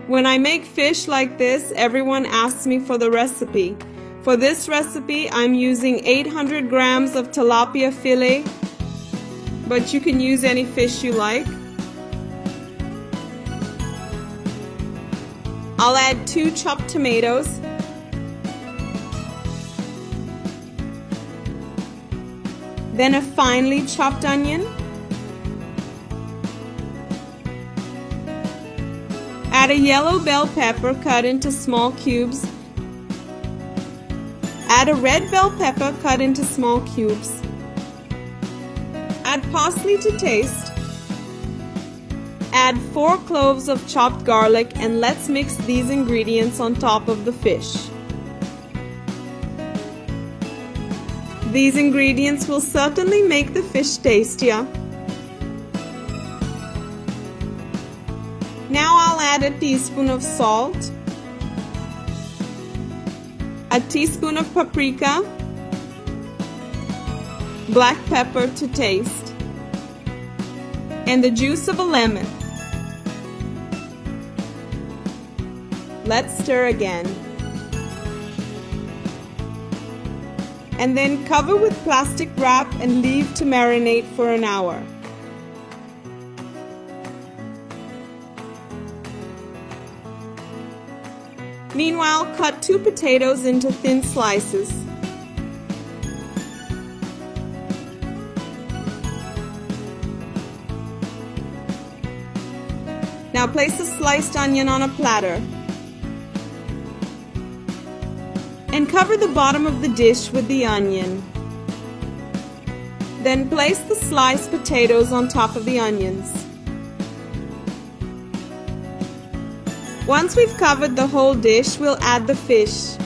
When I make fish like this, everyone asks me for the recipe. For this recipe, I'm using 800 grams of tilapia fillet, but you can use any fish you like. I'll add 2 chopped tomatoes, then a finely chopped onion, add a yellow bell pepper cut into small cubes, add a red bell pepper cut into small cubes, add parsley to taste, add 4 cloves of chopped garlic, and let's mix these ingredients on top of the fish. These ingredients will certainly make the fish tastier. Now I'll add a teaspoon of salt, a teaspoon of paprika, black pepper to taste, and the juice of a lemon. Let's stir again. And then cover with plastic wrap and leave to marinate for an hour. Meanwhile, cut 2 potatoes into thin slices. Now place a sliced onion on a platter and cover the bottom of the dish with the onion. Then place the sliced potatoes on top of the onions. Once we've covered the whole dish, we'll add the fish.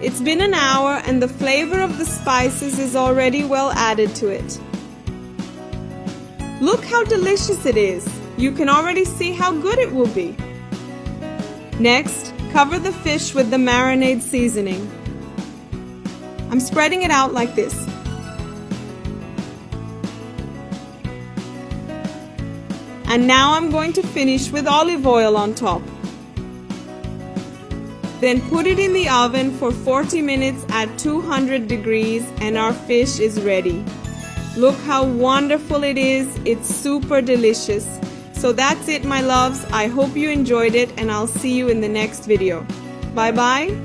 It's been an hour and the flavor of the spices is already well added to it. Look how delicious it is. You can already see how good it will be. Next, cover the fish with the marinade seasoning. I'm spreading it out like this. And now I'm going to finish with olive oil on top. Then put it in the oven for 40 minutes at 200 degrees and our fish is ready. Look how wonderful it is. It's super delicious. So that's it, my loves. I hope you enjoyed it and I'll see you in the next video. Bye bye.